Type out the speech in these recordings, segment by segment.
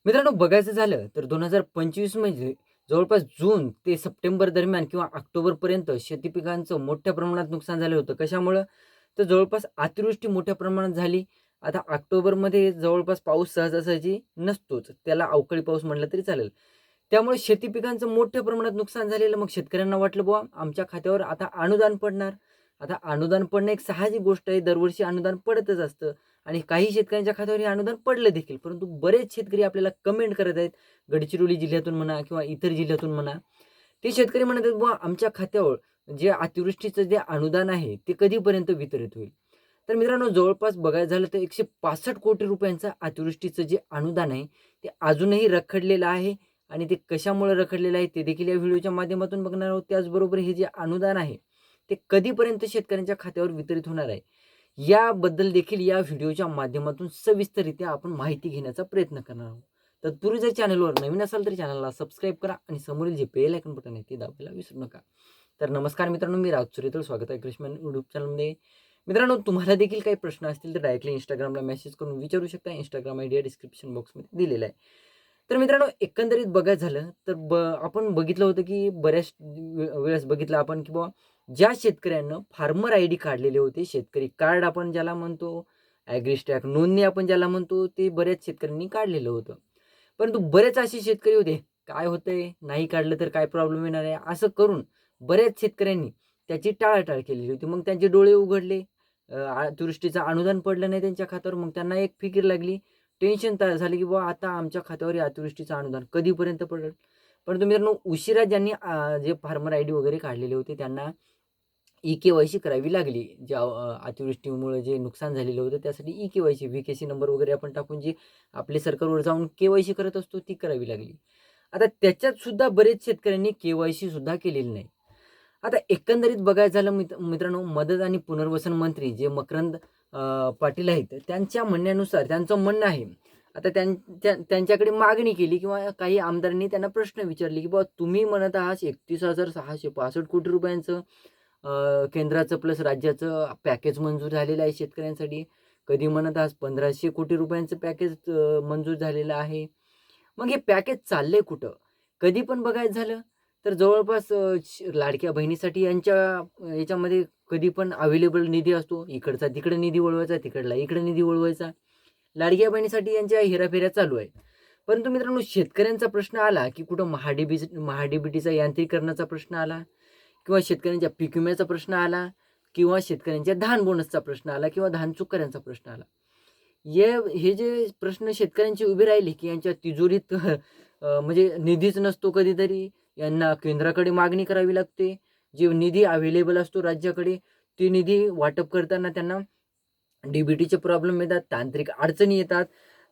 मित्रांनो, बघायचं झालं तर 2025 मध्ये जवळपास जून ते सप्टेंबर दरम्यान किंवा ऑक्टोबरपर्यंत शेती पिकांचं मोठ्या प्रमाणात नुकसान झालं होतं. कशामुळं? तर जवळपास अतिवृष्टी मोठ्या प्रमाणात झाली. आता ऑक्टोबरमध्ये जवळपास पाऊस सहजासहजी नसतोच. त्याला अवकाळी पाऊस म्हटलं तरी चालेल. त्यामुळे शेती पिकांचं मोठ्या प्रमाणात नुकसान झालेलं. मग शेतकऱ्यांना वाटलं, बुवा आमच्या खात्यावर आता अनुदान पडणार. आता अनुदान पडणं एक साहजिक गोष्ट आहे. दरवर्षी अनुदान पडतच असतं. आणि काही शेतकऱ्यांच्या खात्यावर हे अनुदान पडलं देखील. परंतु बरेच शेतकरी आपल्याला कमेंट करत आहेत. गडचिरोली जिल्ह्यातून म्हणा किंवा इतर जिल्ह्यातून म्हणा. ते शेतकरी म्हणत आहेत, बुवा आमच्या खात्यावर जे अतिवृष्टीचं जे अनुदान आहे, ते कधीपर्यंत वितरित होईल? तर मित्रांनो, जवळपास बघायचं झालं तर 165 कोटी रुपयांचं अतिवृष्टीचं जे अनुदान आहे, ते अजूनही रखडलेलं आहे. आणि ते कशामुळे रखडलेलं आहे, ते देखील या व्हिडिओच्या माध्यमातून बघणार आहोत. त्याचबरोबर हे जे अनुदान आहे, ते कधीपर्यंत शेतकऱ्यांच्या खात्यावर वितरित होणार आहे, याबद्दल देखील या व्हिडिओच्या माध्यमातून सविस्तररित्या आपण माहिती घेण्याचा प्रयत्न करणार आहोत. तत्पूर्वी जर चॅनलवर नवीन असाल तर चॅनलला सबस्क्राईब करा आणि समोरील जे बेल आयकॉन बटन आहे ते दाबायला विसरू नका. तर नमस्कार मित्रांनो, मी राज सुरेतर, स्वागत आहे कृष्ण यूट्यूब चॅनलमध्ये. मित्रांनो, तुम्हाला देखील काही प्रश्न असतील तर डायरेक्टली इंस्टाग्रामला मेसेज करून विचारू शकता. इंस्टाग्राम आयडी डिस्क्रिप्शन बॉक्समध्ये दिलेला आहे. तर मित्रांनो, एकंदरीत बघायचं झालं तर आपण बघितलं होतं की बऱ्याच वेळेस बघितलं आपण की ज्या शेतकऱ्यांना फार्मर आयडी काढलेले होते, शेतकरी कार्ड आपण ज्याला म्हणतो, ॲग्रीस्टॅक नोंदणी आपण ज्याला म्हणतो, ते बऱ्याच शेतकऱ्यांनी काढलेलं होतं. परंतु बरेच असे शेतकरी होते, काय होतंय, नाही काढलं तर काय प्रॉब्लेम येणार आहे, असं करून बऱ्याच शेतकऱ्यांनी त्याची टाळाटाळ केलेली होती. मग त्यांचे डोळे उघडले, अतिवृष्टीचं अनुदान पडलं नाही त्यांच्या खात्यावर. मग त्यांना एक फिकीर लागली, टेन्शन तयार झाले की बुवा आता आमच्या खात्यावर हे अतिवृष्टीचं अनुदान कधीपर्यंत पडेल. परंतु मित्रांनो, उशिरा ज्यांनी जे फार्मर आयडी वगैरे काढलेले होते त्यांना ई-के-वाय-सी करावी लागली. ज्या अतिवृष्टीमुळे जे नुकसान झालेलं होतं त्यासाठी ई-के-वाय-सी, व्ही-के-सी नंबर वगैरे आपण टाकून जी आपले सरकारवर जाऊन के-वाय-सी करत असतो ती करावी लागली. आता त्याच्यात सुद्धा बरेच शेतकऱ्यांनी के-वाय-सी सुद्धा केलेली नाही. आता एकंदरीत बघायचं झालं मित्रांनो, मदत आणि पुनर्वसन मंत्री जे मकरंद पाटील आहेत, त्यांच्या म्हणण्यानुसार त्यांचं म्हणणं आहे. आता त्यांच्याकडे मागणी केली किंवा काही आमदारांनी त्यांना प्रश्न विचारले, की "बाबा तुम्ही म्हणत आहात 31,665 कोटी रुपयांचं केंद्राचं प्लस राज्याचं पॅकेज मंजूर झालेलं आहे शेतकऱ्यांसाठी. कधी म्हणत आहात 1,500 कोटी रुपयांचं पॅकेज मंजूर झालेलं आहे. मग हे पॅकेज चाललंय कुठं? कधी पण बघायचं झालं तर जवळपास लाडक्या बहिणीसाठी यांच्या याच्यामध्ये कधी पण अवेलेबल निधी असतो. इकडचा तिकडे निधी वळवायचा, तिकडला इकडे निधी वळवायचा. लाडक्या बहिणीसाठी यांच्या हेराफेऱ्या चालू आहेत. परंतु मित्रांनो, शेतकऱ्यांचा प्रश्न आला, की कुठं महाडीबीटीचा यांत्रिकीकरणाचा प्रश्न आला किंवा शेतकऱ्यांच्या पीक विम्याचा प्रश्न आला किंवा शेतकऱ्यांच्या धान बोनसचा प्रश्न आला किंवा धान चुकऱ्यांचा प्रश्न आला. हे जे प्रश्न शेतकऱ्यांचे उभे राहिले, की यांच्या तिजोरीत म्हणजे निधीच नसतो कधीतरी. यांना केंद्राकडे मागणी करावी लागते. जे निधी अवेलेबल असतो राज्याकडे, ते निधी वाटप करताना त्यांना डी-बी-टीचे प्रॉब्लेम येतात, तांत्रिक अडचणी येतात.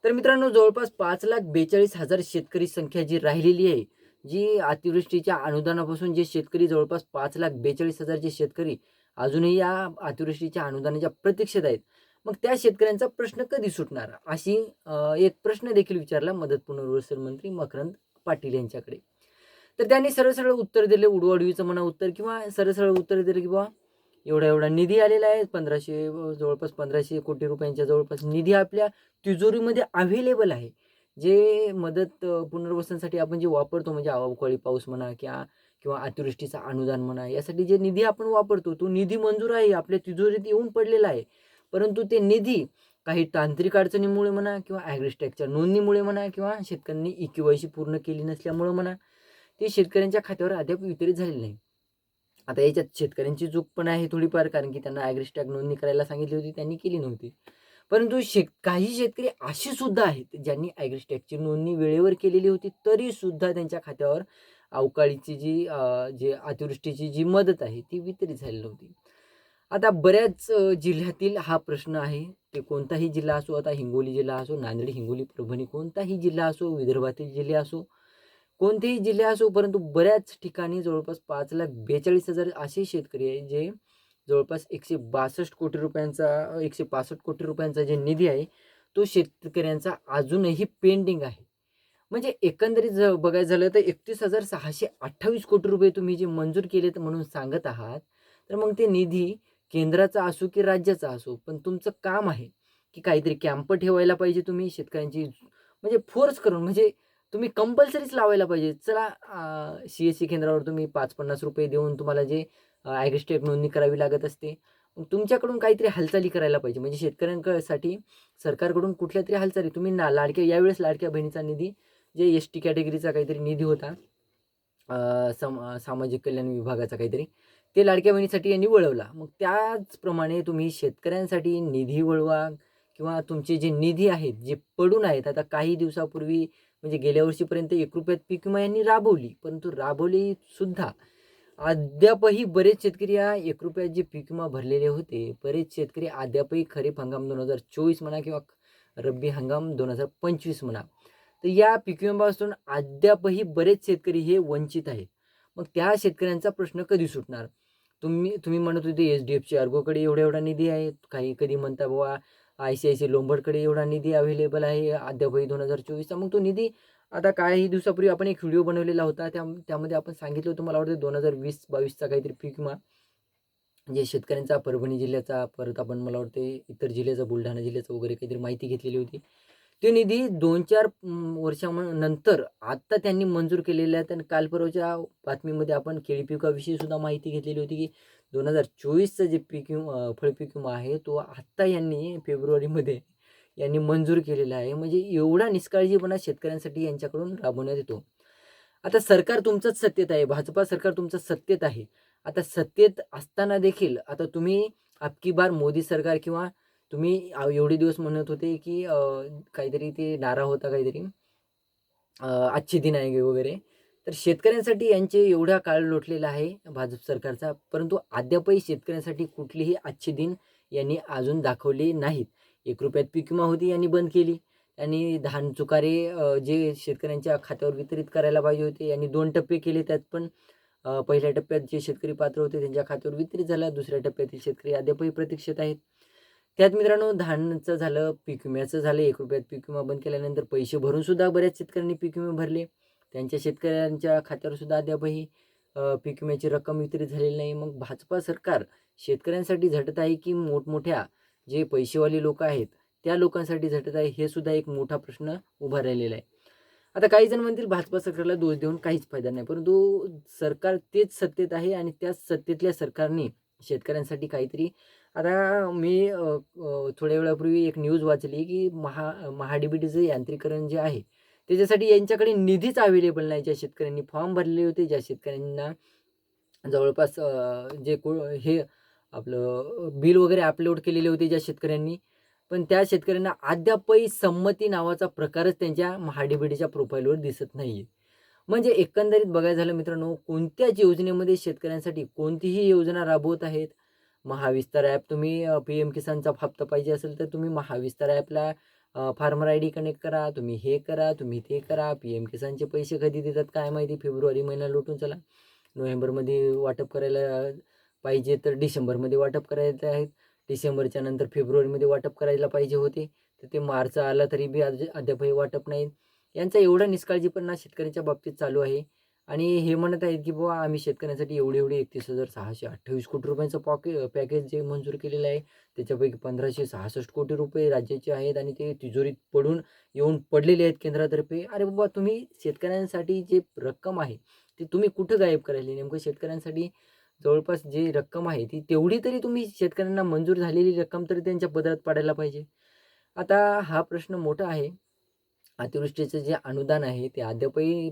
तर मित्रांनो, जवळपास 5,42,000 शेतकरी संख्या जी राहिलेली आहे, जी अतिवृष्टीच्या अनुदानापासून जे शेतकरी जवळपास 5,42,000 जे शेतकरी अजूनही या अतिवृष्टीच्या अनुदानाच्या प्रतीक्षेत आहेत. मग त्या शेतकऱ्यांचा प्रश्न कधी सुटणार? अशी एक प्रश्न देखील विचारला मदत पुनर्वसन मंत्री मकरंद पाटील यांच्याकडे. तर त्यांनी सरळ-सरळ उत्तर दिले, उडवाउडवीचं म्हणा उत्तर किंवा सरळ-सरळ उत्तर दिलं, की बाबा एवढा-एवढा निधी आलेला आहे. 1,500 जवळपास 1,500 कोटी रुपयांच्या जवळपास निधी आपल्या तिजोरीमध्ये अवेलेबल आहे. जे मदत पुनर्वसनासाठी आपण जे वापरतो म्हणजे अवकाळी पाऊस म्हणा किंवा अतिवृष्टीचं अनुदान म्हणा, यासाठी जे निधी आपण वापरतो, तो निधी मंजूर आहे. आपल्या तिजोरीत येऊन पडलेला आहे. परंतु ते निधी काही तांत्रिक अडचणीमुळे म्हणा किंवा ॲग्रीस्टॅकच्या नोंदणीमुळे म्हणा किंवा शेतकऱ्यांनी ई-के-वाय-सी पूर्ण केली नसल्यामुळं म्हणा, ते शेतकऱ्यांच्या खात्यावर अद्याप वितरित झालेलं नाही. आता याच्यात शेतकऱ्यांची चूक पण आहे थोडीफार, कारण की त्यांना ॲग्रीस्टॅग नोंदणी करायला सांगितली होती, त्यांनी केली नव्हती. परंतु काही शेतकरी असे सुद्धा आहेत, ज्यांनी ॲग्रीस्टॅगची नोंदणी वेळेवर केलेली होती, तरीसुद्धा त्यांच्या खात्यावर अवकाळीची जी अतिवृष्टीची जी मदत आहे, ती वितरित झालेली नव्हती. आता बऱ्याच जिल्ह्यातील हा प्रश्न आहे. ते कोणताही जिल्हा असो, आता हिंगोली जिल्हा असो, नांदेड, हिंगोली, परभणी कोणताही जिल्हा असो, विदर्भातील जिल्हे असो, कोणतेही जिल्हे असो, परंतु बऱ्याच ठिकाणी जवळपास 5,42,000 असे शेतकरी आहेत, जे जवळपास 162 कोटी रुपयांचा 165 कोटी रुपयांचा जे निधी आहे, तो शेतकऱ्यांचा अजूनही पेंडिंग आहे. म्हणजे एकंदरीत जर बघायचं झालं तर 31,628 कोटी रुपये तुम्ही जे मंजूर केलेत म्हणून सांगत आहात, तर मग ते निधी केंद्राचा असो की राज्याचा असो, पण तुमचं काम आहे की काहीतरी कॅम्प ठेवायला पाहिजे तुम्ही शेतकऱ्यांची म्हणजे फोर्स करून, म्हणजे तुम्ही कंपल्सरीच लावायला पाहिजे. चला CSC केंद्रावर तुम्ही ₹50-50 देऊन तुम्हाला जे ॲग्रिस्टॅक नोंदणी करावी लागत असते. मग तुमच्याकडून काहीतरी हालचाली करायला पाहिजे. म्हणजे शेतकऱ्यांसाठी सरकारकडून कुठल्यातरी हालचाली तुम्ही यावेळेस लाडक्या बहिणीचा निधी, जे एस-टी कॅटेगरीचा काहीतरी निधी होता, सामाजिक कल्याण विभागाचा काहीतरी, ते लाडक्या बहिणीसाठी यांनी वळवला. मग त्याचप्रमाणे तुम्ही शेतकऱ्यांसाठी निधी वळवा, किंवा तुमचे जे निधी आहेत, जे पडून आहेत. आता काही दिवसापूर्वी, म्हणजे गेल्या वर्षीपर्यंत ₹1 पीक विमा यांनी राबवली. परंतु राबवली सुद्धा अद्यापही बरेच शेतकरी या ₹1 जे पीक विमा भरलेले होते, बरेच शेतकरी अद्यापही खरीप हंगाम 2024 म्हणा, किंवा रब्बी हंगाम 2025 म्हणा, तर या पीक विम्यापासून अद्यापही बरेच शेतकरी हे वंचित आहेत. मग त्या शेतकऱ्यांचा प्रश्न कधी सुटणार? तुम्ही म्हणत होते HDFC अर्गोकडे एवढा निधी आहे. काही कधी म्हणता बाबा ICICI लोंबर्डकडे एवढा निधी अवेलेबल आहे अद्यापही 2024चा. मग तो निधी, आता काही दिवसापूर्वी आपण एक व्हिडिओ बनवलेला होता, त्यामध्ये आपण सांगितलं होतं, मला वाटतं 2020-22चा काहीतरी पीक विमा, जे शेतकऱ्यांचा परभणी जिल्ह्याचा, परत आपण मला वाटते इतर जिल्ह्याचा, बुलढाणा जिल्ह्याचा वगैरे काहीतरी माहिती घेतलेली होती. ते निधी 2-4 वर्षानंतर आत्ता त्यांनी मंजूर केलेल्या आहेत. आणि काल परवाच्या बातमीमध्ये आपण केळी पिकाविषयी सुद्धा माहिती घेतलेली होती, की 2024चं जे फळपीक विमा आहे, तो आत्ता यांनी फेब्रुवारीमध्ये यांनी मंजूर केलेला आहे. म्हणजे एवढा निष्काळजीपणा शेतकऱ्यांसाठी यांच्याकडून राबवण्यात येतो. आता सरकार तुमचंच सत्तेत आहे, भाजपा सरकार तुमचं सत्तेत आहे. आता सत्तेत असताना देखील आता तुम्ही अबकी बार मोदी सरकार, किंवा तुम्ही एवढे दिवस म्हणत होते, की काहीतरी ते नारा होता काहीतरी, अच्छे दिन आएंगे वगैरे. तर शेतकऱ्यांसाठी यांचे एवढा काळ लोटलेला आहे भाजप सरकारचा, परंतु अद्यापही शेतकऱ्यांसाठी कुठलीही अच्छे दिन यांनी अजून दाखवले नाहीत. ₹1 पीक विमा होती, यांनी बंद केली. यांनी धान चुकारे जे शेतकऱ्यांच्या खात्यावर वितरित करायला पाहिजे होते, यांनी 2 टप्पे केले. त्यात पण पहिल्या टप्प्यात जे शेतकरी पात्र होते त्यांच्या खात्यावर वितरित झाला. दुसऱ्या टप्प्यातील शेतकरी अद्यापही प्रतीक्षेत आहेत. त्यात मित्रांनो, धानाचं झालं, पीक विम्याचं झालं. ₹1 पीक विमा बंद केल्यानंतर पैसे भरून सुद्धा बऱ्याच शेतकऱ्यांनी पीक विमे भरले. त्यांच्या शेतकऱ्यांच्या खात्यावर सुद्धा अद्यापही पीक विम्याची रक्कम वितरित झालेली नाही. मग भाजपा सरकार शेतकऱ्यांसाठी झटत आहे, की मोठमोठ्या जे पैसेवाले लोक आहेत त्या लोकांसाठी झटत आहे? हे सुद्धा एक मोठा प्रश्न उभा राहिलेला आहे. आता काही जण म्हणतील भाजपा सरकारला दोष देऊन काहीच फायदा नाही, परंतु सरकार तेच सत्तेत आहे, आणि त्याच सत्तेतल्या सरकारने शेतकऱ्यांसाठी काहीतरी, आता मी थोड्या वेळापूर्वी एक न्यूज वाचली, की महाडीबीटीचं यांत्रिकरण जे आहे, त्याच्यासाठी यांच्याकडे निधीच अवेलेबल नाही. ज्या शेतकऱ्यांनी फॉर्म भरलेले होते, ज्या शेतकऱ्यांना जवळपास जे हे आपलं बिल वगैरे अपलोड केलेले होते ज्या शेतकऱ्यांनी, पण त्या शेतकऱ्यांना अद्यापही संमती नावाचा प्रकारच त्यांच्या महाडीबीटीच्या प्रोफाईलवर दिसत नाहीये. म्हणजे एकंदरीत बघायला झालं मित्रांनो, कोणत्याच योजनेमध्ये शेतकऱ्यांसाठी कोणतीही योजना राबवत आहेत. महाविस्तार ॲप, तुम्ही PM किसानचा हप्ता पाहिजे असेल तर तुम्ही महाविस्तार ॲपला फार्मर ID कनेक्ट करा, तुम्ही हे करा, तुम्ही ते करा. PM किसानचे पैसे कधी देतात काय माहिती, फेब्रुवारी महिना लोटून चला. नोव्हेंबरमध्ये वाटप करायला पाहिजे, तर डिसेंबरमध्ये वाटप करायचे आहेत. डिसेंबरच्या नंतर फेब्रुवारीमध्ये वाटप करायला पाहिजे होते, तर ते मार्च आला तरी बी अद्यापही वाटप नाही. यांचा एवढा निष्काळजीपणा शेतकऱ्यांच्या बाबतीत चालू आहे. आणि हे म्हणत आहेत, की बाबा आम्ही शेतकऱ्यांसाठी एवढे 31,628 कोटी रुपयांचं पॅकेज जे मंजूर केलेलं आहे, त्याच्यापैकी 1,566 कोटी रुपये राज्याचे आहेत, आणि ते तिजोरीत येऊन पडलेले आहेत केंद्रातर्फे. अरे बाबा, तुम्ही शेतकऱ्यांसाठी जे रक्कम आहे ती तुम्ही कुठं गायब करायली? नेमकं शेतकऱ्यांसाठी जवळपास जी रक्कम आहे ती तेवढी तरी तुम्ही शेतकऱ्यांना मंजूर झालेली रक्कम तरी त्यांच्या पदरात पाडायला पाहिजे. आता हा प्रश्न मोठा आहे. अतिवृष्टीचं जे अनुदान आहे ते अद्यापही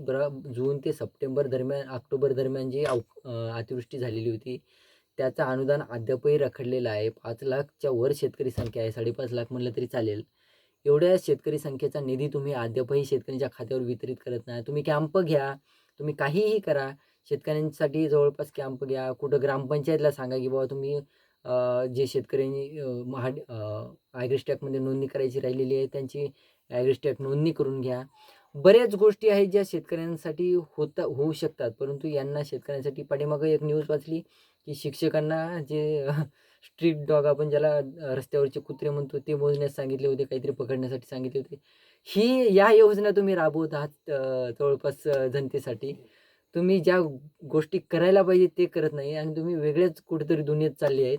जून ते सप्टेंबर दरम्यान, ऑक्टोबर दरम्यान जी अतिवृष्टी झालेली होती, त्याचं अनुदान अद्यापही रखडलेलं आहे. 5,00,000च्या वर शेतकरी संख्या आहे. 5.5 लाख म्हणलं तरी चालेल. एवढ्या शेतकरी संख्येचा निधी तुम्ही अद्यापही शेतकऱ्यांच्या खात्यावर वितरित करत नाही. तुम्ही कॅम्प घ्या, तुम्ही काहीही करा. शेतकऱ्यांसाठी जवळपास कॅम्प घ्या. कुठं ग्रामपंचायतला सांगा, की बाबा तुम्ही जे शेतकऱ्यांनी ॲग्रिस्टॅकमध्ये नोंदणी करायची राहिलेली आहे, त्यांची ॲग्रिस्टॅक नोंदणी करून घ्या. बऱ्याच गोष्टी आहेत ज्या शेतकऱ्यांसाठी होऊ शकतात, परंतु यांना शेतकऱ्यांसाठी, पाठीमागं एक न्यूज वाचली, की शिक्षकांना जे स्ट्रीट डॉग आपण ज्याला रस्त्यावरचे कुत्रे म्हणतो, ते मोजण्यास सांगितले होते, काहीतरी पकडण्यासाठी सांगितले होते. या योजना तुम्ही राबवत आहात जवळपास जनतेसाठी. तुम्ही ज्या गोष्टी करायला पाहिजे ते करत नाही, आणि तुम्ही वेगळ्याच कुठेतरी दुनियेत चालली आहेत.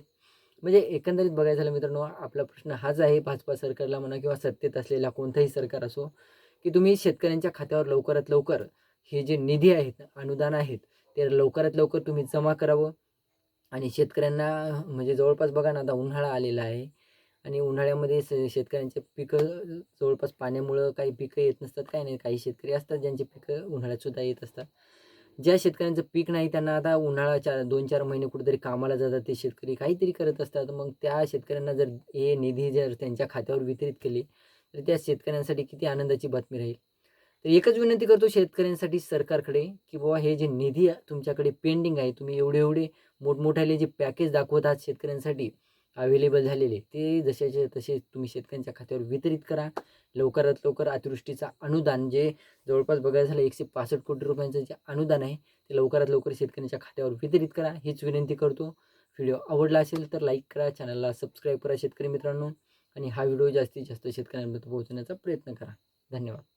म्हणजे एकंदरीत बघायचं झालं मित्रांनो, आपला प्रश्न हाच आहे भाजपा सरकारला म्हणा, किंवा सत्तेत असलेला कोणताही सरकार असो, की तुम्ही शेतकऱ्यांच्या खात्यावर लवकरात लवकर हे जे निधी आहेत, अनुदान आहेत, ते लवकरात लवकर तुम्ही जमा करावं. आणि शेतकऱ्यांना म्हणजे जवळपास बघा ना, आता उन्हाळा आलेला आहे आणि उन्हाळ्यामध्ये शेतकऱ्यांचे पिकं जवळपास पाण्यामुळं काही पिकं येत नसतात, काही नाही. काही शेतकरी असतात ज्यांची पिकं उन्हाळ्यात सुद्धा येत असतात. ज्या शेतकऱ्यांचं पीक नाही त्यांना आता उन्हाळ्याच्या 2-4 महिने कुठेतरी कामाला जातात ते शेतकरी, काहीतरी करत असतात. मग त्या शेतकऱ्यांना जर हे निधी जर त्यांच्या खात्यावर वितरित केले, तर त्या शेतकऱ्यांसाठी किती आनंदाची बातमी राहील. तर एकच विनंती करतो शेतकऱ्यांसाठी सरकारकडे, की बाबा हे जे निधी तुमच्याकडे पेंडिंग आहे, तुम्ही एवढे-एवढे मोठमोठाले जे पॅकेज दाखवत आहात शेतकऱ्यांसाठी अवेलेबल झालेले, ते जसेच्या तसे तुम्ही शेतकऱ्यांच्या खात्यावर वितरित करा. लवकरात लवकर अतिवृष्टीचा अनुदान जे जवळपास बघायला झालं 165 कोटी रुपयांचं जे अनुदान आहे, ते लवकरात लवकर शेतकऱ्यांच्या खात्यावर वितरित करा, हीच विनंती करतो. व्हिडिओ आवडला असेल तर लाईक करा, चॅनलला सबस्क्राईब करा शेतकरी मित्रांनो आणि हा व्हिडिओ जास्तीत जास्त शेतकऱ्यांपर्यंत पोहोचवण्याचा प्रयत्न करा. धन्यवाद.